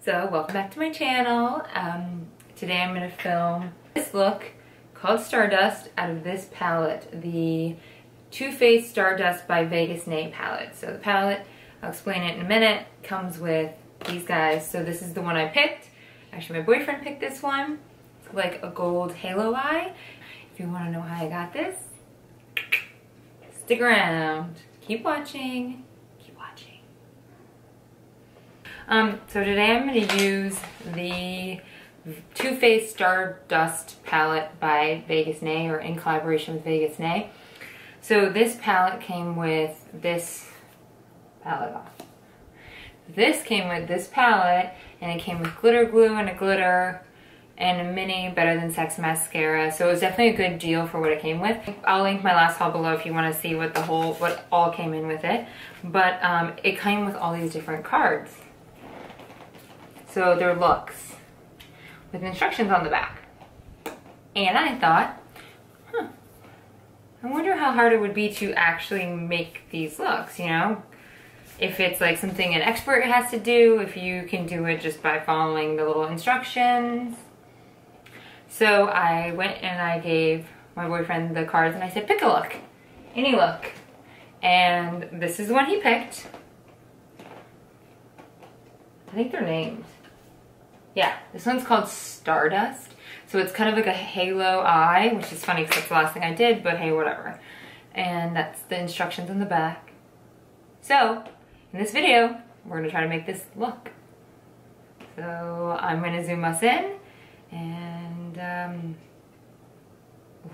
So welcome back to my channel. Today I'm going to film this look called StarDust out of this palette, the Too Faced StarDust by Vegas Nay palette. So the palette, I'll explain it in a minute, comes with these guys. So this is the one I picked. Actually, my boyfriend picked this one. It's like a gold halo eye. If you want to know how I got this, stick around. Keep watching. So today I'm going to use the Too Faced StarDust palette by Vegas Nay, or in collaboration with Vegas Nay. So this palette came with this palette off. This came with this palette, and it came with glitter glue and a glitter and a mini Better Than Sex mascara. So it was definitely a good deal for what it came with. I'll link my last haul below if you want to see what all came in with it. But it came with all these different cards. So they're looks with instructions on the back. And I thought, I wonder how hard it would be to actually make these looks, you know? If it's like something an expert has to do, if you can do it just by following the little instructions. So I went and I gave my boyfriend the cards and I said, pick a look, any look. And this is the one he picked. I think they're named. Yeah, this one's called StarDust. So it's kind of like a halo eye, which is funny because that's the last thing I did, but hey, whatever. And that's the instructions on the back. So, in this video, we're gonna try to make this look. So I'm gonna zoom us in and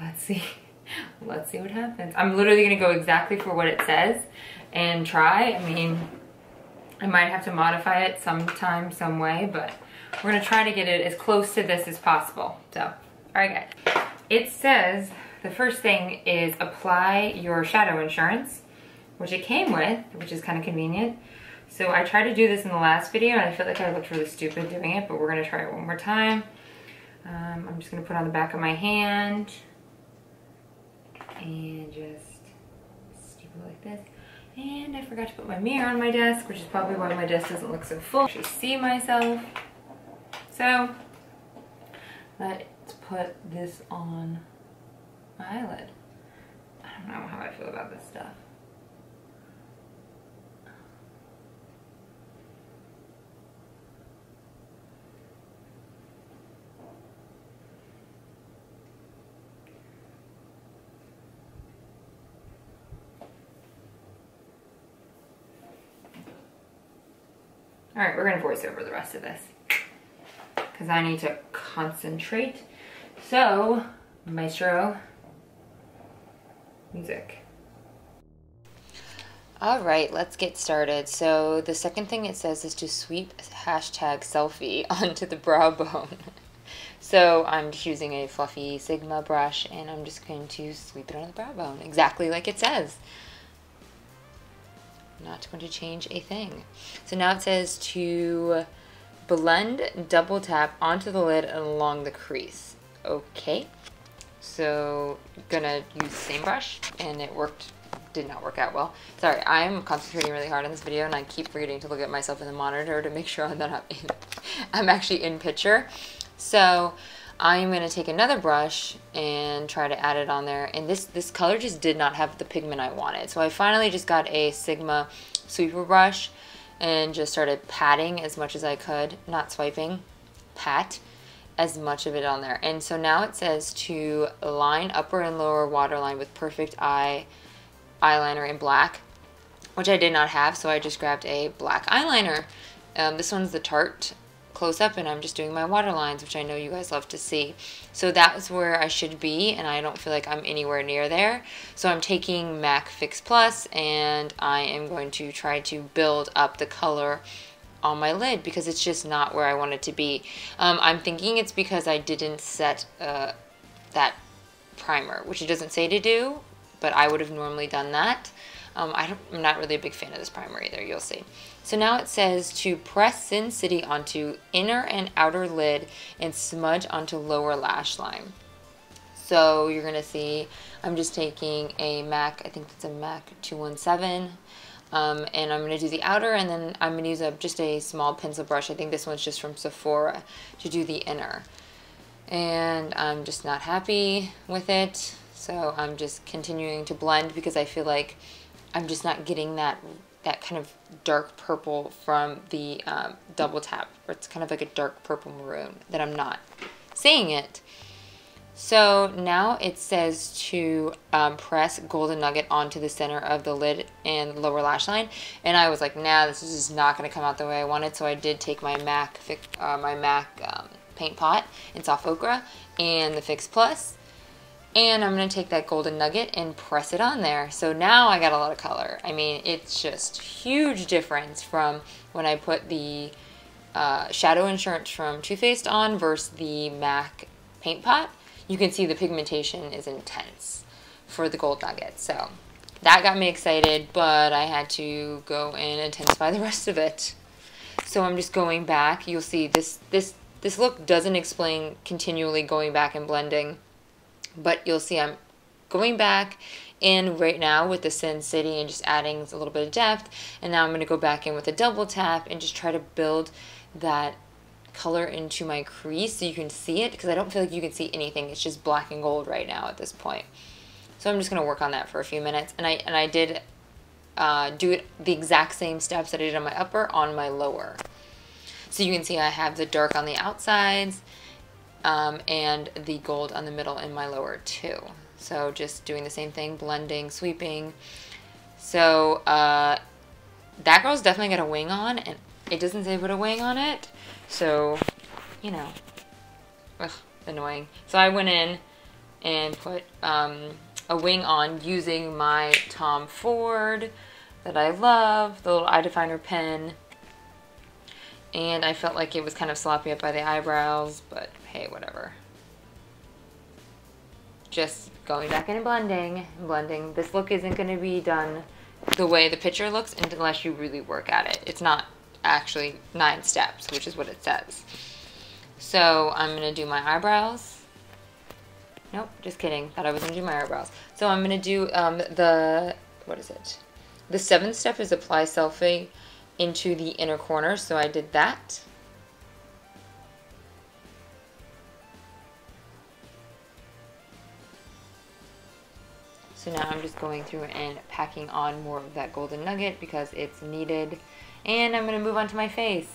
let's see what happens. I'm literally gonna go exactly for what it says and try. I mean, I might have to modify it sometime, some way, but we're gonna try to get it as close to this as possible. So, all right guys. It says the first thing is apply your shadow insurance, which it came with, which is kind of convenient. So I tried to do this in the last video and I feel like I looked really stupid doing it, but we're gonna try it one more time. I'm just gonna put it on the back of my hand and just stick it like this. And I forgot to put my mirror on my desk, which is probably why my desk doesn't look so full. I actually see myself. So let's put this on my eyelid. I don't know how I feel about this stuff. All right, we're gonna voice over the rest of this because I need to concentrate. So, maestro, music. All right, let's get started. So the second thing it says is to sweep #selfie onto the brow bone. So I'm just using a fluffy Sigma brush and I'm just going to sweep it on the brow bone, exactly like it says. Not going to change a thing. So now it says to blend, double tap onto the lid and along the crease. Okay, so gonna use the same brush and it did not work out well. Sorry, I'm concentrating really hard on this video and I keep forgetting to look at myself in the monitor to make sure that I'm actually in picture. So I'm going to take another brush and try to add it on there. And this color just did not have the pigment I wanted. So I finally just got a Sigma sweeper brush and just started patting as much as I could. Not swiping, pat as much of it on there. And so now it says to line upper and lower waterline with perfect eyeliner in black, which I did not have. So I just grabbed a black eyeliner. This one's the Tarte close up and I'm just doing my water lines, which I know you guys love to see. So that's where I should be and I don't feel like I'm anywhere near there. So I'm taking MAC Fix Plus and I am going to try to build up the color on my lid because it's just not where I want it to be. I'm thinking it's because I didn't set that primer, which it doesn't say to do, but I would have normally done that. I'm not really a big fan of this primer either, you'll see. So now it says to press Sin City onto inner and outer lid and smudge onto lower lash line. So you're going to see I'm just taking a MAC, I think it's a MAC 217 And I'm going to do the outer, and then I'm going to use just a small pencil brush. I think this one's just from Sephora to do the inner. And I'm just not happy with it, so I'm just continuing to blend because I feel like I'm just not getting that kind of dark purple from the double tap, or it's kind of like a dark purple maroon that I'm not seeing it. So now it says to press Golden Nugget onto the center of the lid and lower lash line, and I was like, nah, this is just not going to come out the way I wanted. So I did take my MAC paint pot in Soft Ochre and the Fix Plus, and I'm going to take that Golden Nugget and press it on there. So now I got a lot of color. I mean, it's just huge difference from when I put the Shadow Insurance from Too Faced on versus the MAC paint pot. You can see the pigmentation is intense for the Gold Nugget. So that got me excited, but I had to go and intensify the rest of it. So I'm just going back. You'll see this look doesn't explain continually going back and blending, but you'll see I'm going back in right now with the Sin City and just adding a little bit of depth, and now I'm going to go back in with a double tap and just try to build that color into my crease so you can see it, because I don't feel like you can see anything. It's just black and gold right now at this point. So I'm just going to work on that for a few minutes, and I did do it the exact same steps that I did on my upper on my lower. So you can see I have the dark on the outsides and the gold on the middle in my lower too. So just doing the same thing, blending, sweeping. So that girl's definitely got a wing on, and it doesn't say put a wing on it. So, you know, ugh, annoying. So I went in and put a wing on using my Tom Ford that I love, the little eye definer pen. And I felt like it was kind of sloppy up by the eyebrows, but hey, whatever. Just going back in and blending. This look isn't going to be done the way the picture looks unless you really work at it. It's not actually 9 steps, which is what it says. So I'm going to do my eyebrows. Nope, just kidding. Thought I was going to do my eyebrows. So I'm going to do what is it? The 7th step is apply selfie into the inner corner, so I did that. So now I'm just going through and packing on more of that Golden Nugget because it's needed. And I'm going to move on to my face.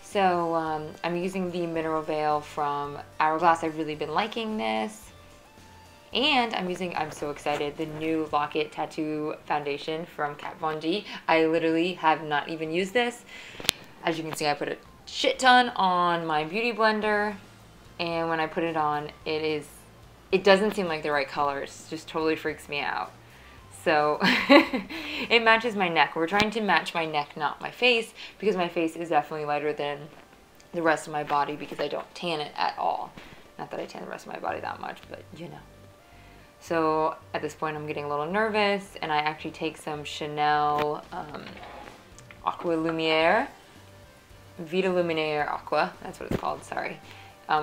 So I'm using the Mineral Veil from Hourglass. I've really been liking this. And I'm so excited, the new Lock-It Tattoo Foundation from Kat Von D. I literally have not even used this. As you can see, I put a shit ton on my Beauty Blender. And when I put it on, it doesn't seem like the right color. It just totally freaks me out. So it matches my neck. We're trying to match my neck, not my face, because my face is definitely lighter than the rest of my body because I don't tan it at all. Not that I tan the rest of my body that much, but you know. So at this point I'm getting a little nervous, and I actually take some Chanel Aqua Lumiere, Vita Luminaire Aqua, that's what it's called, sorry,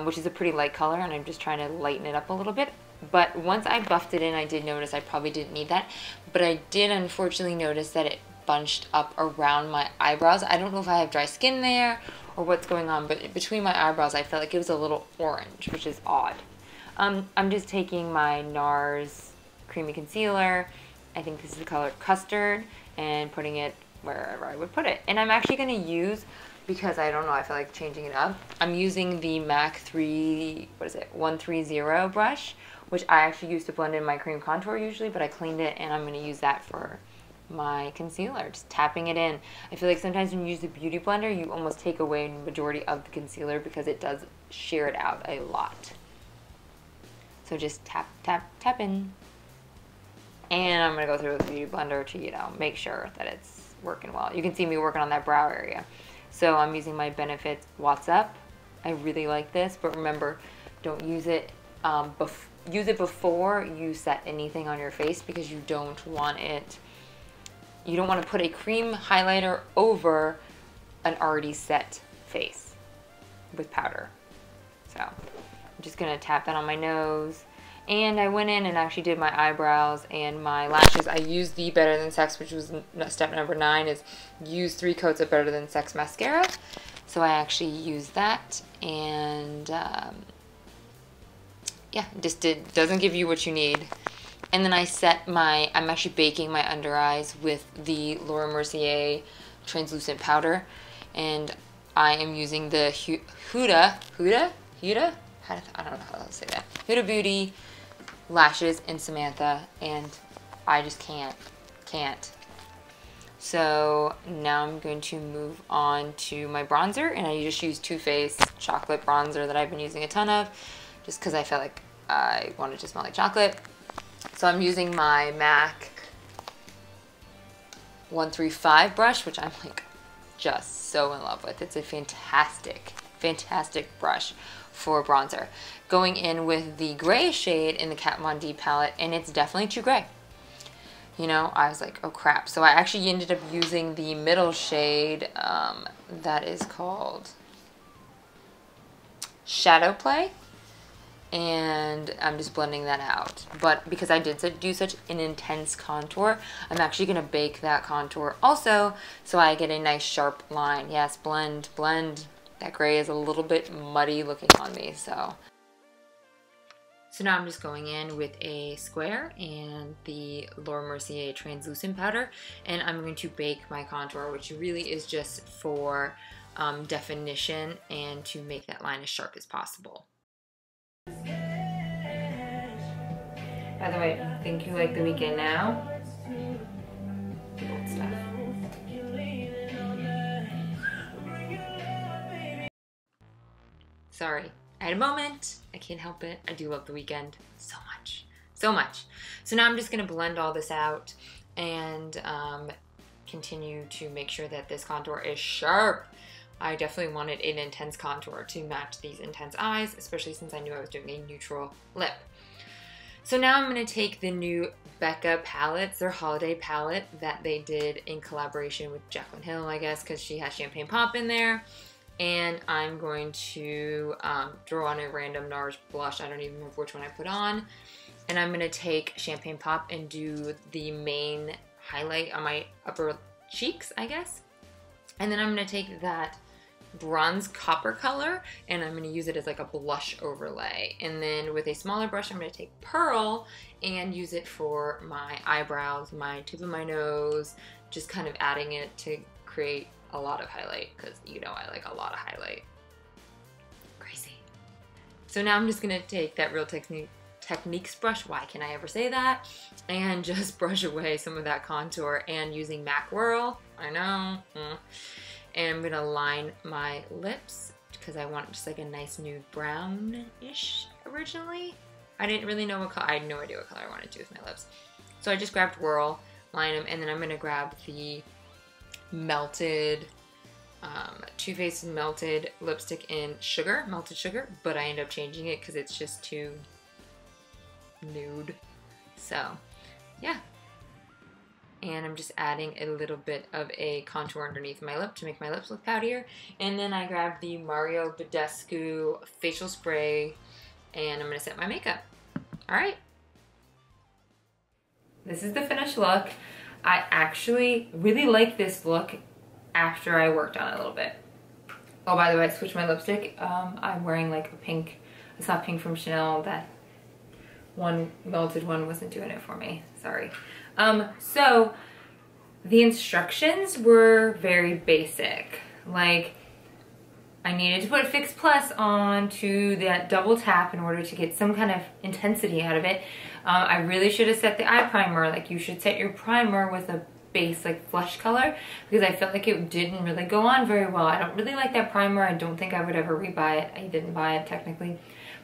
which is a pretty light color, and I'm just trying to lighten it up a little bit. But once I buffed it in, I did notice I probably didn't need that, but I did unfortunately notice that it bunched up around my eyebrows. I don't know if I have dry skin there or what's going on, but between my eyebrows I felt like it was a little orange, which is odd. I'm just taking my NARS Creamy Concealer, I think this is the color Custard, and putting it wherever I would put it. And I'm actually going to use, because I don't know, I feel like changing it up, I'm using the MAC 130 brush, which I actually use to blend in my cream contour usually, but I cleaned it and I'm going to use that for my concealer, just tapping it in. I feel like sometimes when you use the Beauty Blender, you almost take away the majority of the concealer because it does shear it out a lot. So just tap, tap, tap in. And I'm going to go through with the Beauty Blender to, you know, make sure that it's working well. You can see me working on that brow area. So I'm using my Benefit What's Up. I really like this, but remember, don't use it use it before you set anything on your face, because you don't want to put a cream highlighter over an already set face with powder. So I'm just going to tap that on my nose, And I went in and actually did my eyebrows and my lashes. I used the Better Than Sex, which was step number 9, is use 3 coats of Better Than Sex mascara. So I actually used that, and yeah, just doesn't give you what you need. And then I set I'm actually baking my under eyes with the Laura Mercier translucent powder, and I am using the Huda, I don't know how to say that, Huda Beauty lashes in Samantha, and I just can't. So now I'm going to move on to my bronzer, and I just use Too Faced chocolate bronzer that I've been using a ton of, just because I felt like I wanted to smell like chocolate. So I'm using my MAC 135 brush, which I'm like just so in love with. It's a fantastic brush for bronzer. Going in with the gray shade in the Kat Von D palette, and it's definitely too gray. You know, I was like, oh crap. So I actually ended up using the middle shade that is called Shadow Play, and I'm just blending that out. But because I did do such an intense contour, I'm actually going to bake that contour also, so I get a nice sharp line. Yes, blend. That gray is a little bit muddy looking on me, so now I'm just going in with a square and the Laura Mercier translucent powder, and I'm going to bake my contour, which really is just for definition and to make that line as sharp as possible. By the way, I think you like The Weeknd now. Old stuff. Sorry, I had a moment. I can't help it. I do love The Weeknd so much. So much. So now I'm just going to blend all this out and continue to make sure that this contour is sharp. I definitely wanted an intense contour to match these intense eyes, especially since I knew I was doing a neutral lip. So now I'm going to take the new Becca palettes, their holiday palette that they did in collaboration with Jaclyn Hill, I guess, because she has Champagne Pop in there. And I'm going to throw on a random NARS blush. I don't even remember which one I put on. And I'm going to take Champagne Pop and do the main highlight on my upper cheeks, I guess. And then I'm going to take that bronze copper color and I'm going to use it as like a blush overlay. And then with a smaller brush, I'm going to take Pearl and use it for my eyebrows, my tip of my nose, just kind of adding it to create a lot of highlight, because you know I like a lot of highlight. Crazy. So now I'm just going to take that Real Techniques brush, why can I ever say that, and just brush away some of that contour, and using MAC Whirl, I know, and I'm going to line my lips because I want just like a nice nude brownish originally. I didn't really know what color, I had no idea what color I wanted to do with my lips. So I just grabbed Whirl, line them, and then I'm going to grab the melted Too Faced melted lipstick in melted sugar, but I end up changing it because it's just too nude. So yeah, and I'm just adding a little bit of a contour underneath my lip to make my lips look poutier. And then I grabbed the Mario Badescu facial spray and I'm gonna set my makeup. All right, this is the finished look. I actually really like this look after I worked on it a little bit. Oh, by the way, I switched my lipstick. I'm wearing like a pink, it's not pink from Chanel. That one melted one wasn't doing it for me, sorry. So the instructions were very basic. Like, I needed to put Fix Plus on to that double tap in order to get some kind of intensity out of it. I really should have set the eye primer. Like, you should set your primer with a base like flesh color, because I felt like it didn't really go on very well. I don't really like that primer. I don't think I would ever rebuy it. I didn't buy it technically,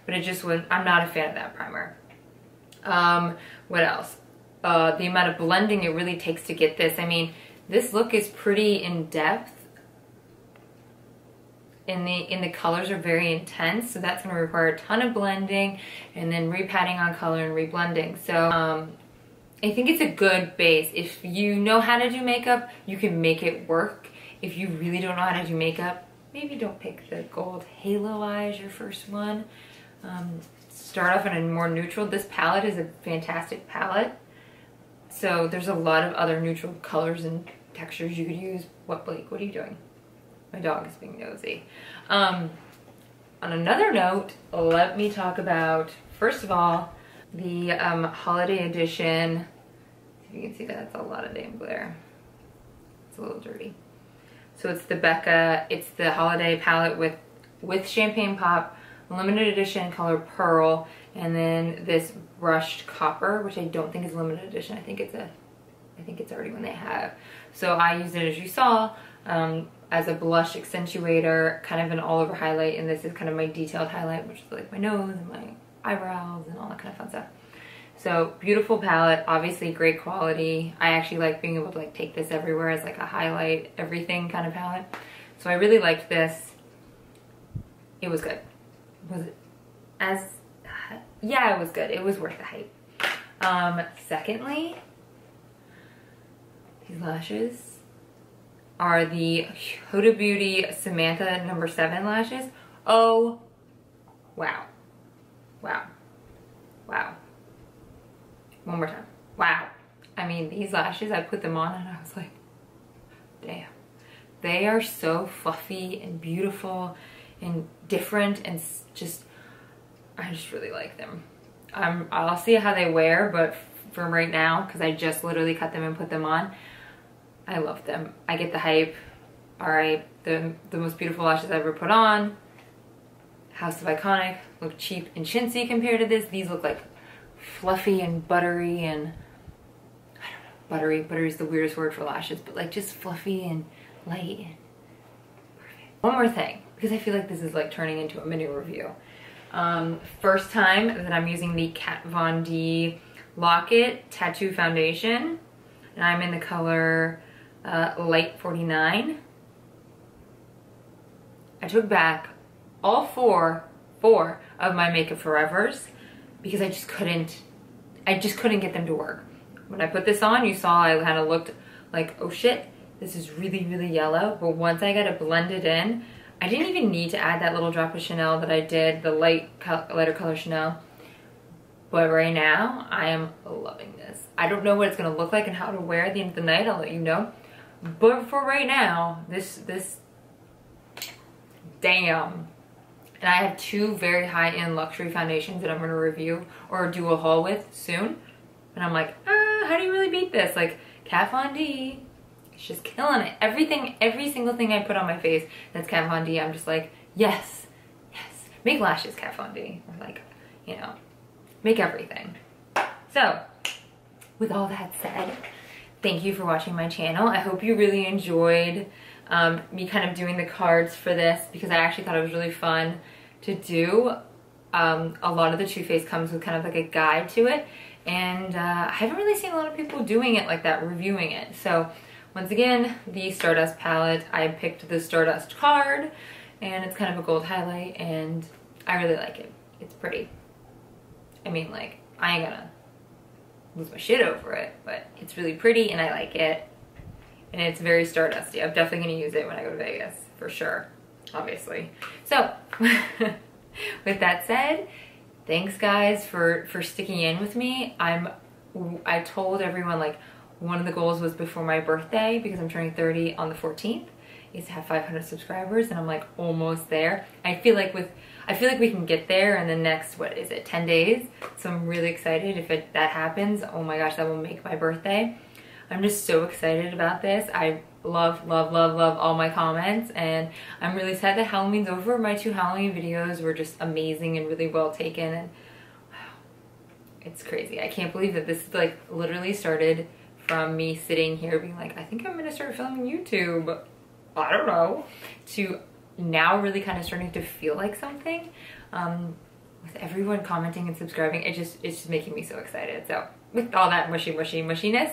but it just was, I'm not a fan of that primer. What else? The amount of blending it really takes to get this. I mean, this look is pretty in depth. And the colors are very intense, so that's going to require a ton of blending and then repatting on color and reblending. So I think it's a good base. If you know how to do makeup, you can make it work. If you really don't know how to do makeup, maybe don't pick the gold halo eye as your first one. start off in a more neutral. This palette is a fantastic palette. So there's a lot of other neutral colors and textures you could use. What, Blake, what are you doing? My dog is being nosy. On another note, let me talk about, first of all, the holiday edition. If you can see that, it's a lot of damn glare. It's a little dirty. So it's the Becca, it's the holiday palette with Champagne Pop, limited edition color Pearl, and then this brushed copper, which I don't think is limited edition. I think it's already one they have. So I used it, as you saw, as a blush accentuator, kind of an all over highlight, and this is kind of my detailed highlight, which is like my nose and my eyebrows and all that kind of fun stuff. So beautiful palette, obviously great quality. I actually like being able to like take this everywhere as like a highlight everything kind of palette. So I really liked this. It was good. Was it as, yeah, it was good. It was worth the hype. Secondly, these lashes are the Huda Beauty Samantha No. 7 lashes. Oh, wow. Wow. Wow. One more time. Wow. I mean, these lashes, I put them on and I was like, damn. They are so fluffy and beautiful and different and just, I just really like them. I'll see how they wear, but from right now, because I just literally cut them and put them on, I love them. I get the hype. All right, the most beautiful lashes I ever put on. House of Iconic look cheap and chintzy compared to this. These look like fluffy and buttery and, I don't know, buttery. Buttery is the weirdest word for lashes, but like just fluffy and light and perfect. One more thing, because I feel like this is like turning into a mini review. First time that I'm using the Kat Von D Lock-It Tattoo Foundation, and I'm in the color Light 49. I took back all four of my Makeup Forevers because I just couldn't get them to work. When I put this on, you saw I kind of looked like, oh shit, this is really, really yellow. But once I got it blended in, I didn't even need to add that little drop of Chanel that I did, the lighter color Chanel. But right now, I am loving this. I don't know what it's gonna look like and how to wear at the end of the night, I'll let you know. But for right now, this, damn. And I have two very high-end luxury foundations that I'm gonna review or do a haul with soon. And I'm like, how do you really beat this? Like, Kat Von D, it's just killing it. Everything, every single thing I put on my face that's Kat Von D, I'm just like, yes, yes. Make lashes, Kat Von D. Or like, you know, make everything. So, with all that said, thank you for watching my channel. I hope you really enjoyed me kind of doing the cards for this because I actually thought it was really fun to do. A lot of the Too Faced comes with kind of like a guide to it, and I haven't really seen a lot of people doing it like that, reviewing it. So once again, the StarDust palette, I picked the StarDust card, and it's kind of a gold highlight, and I really like it. It's pretty. I mean, like, I ain't gonna lose my shit over it, but it's really pretty and I like it. And it's very Stardusty. I'm definitely gonna use it when I go to Vegas, for sure, obviously. So, with that said, thanks guys for sticking in with me. I told everyone like one of the goals was before my birthday, because I'm turning 30 on the 14th, is to have 500 subscribers, and I'm like almost there. I feel like we can get there in the next, what is it, 10 days? So I'm really excited if that happens. Oh my gosh, that will make my birthday. I'm just so excited about this. I love, love, love, love all my comments, and I'm really sad that Halloween's over. My 2 Halloween videos were just amazing and really well taken, and wow, it's crazy. I can't believe that this like literally started from me sitting here being like, I think I'm gonna start filming YouTube. I don't know, to now really kind of starting to feel like something. With everyone commenting and subscribing, it's just making me so excited. So with all that mushiness,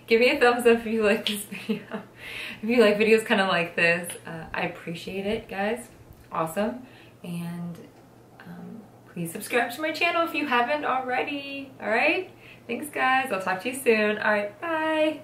give me a thumbs up if you like this video. If you like videos kind of like this, I appreciate it, guys. Awesome. And please subscribe to my channel if you haven't already. All right, thanks guys, I'll talk to you soon. All right, bye.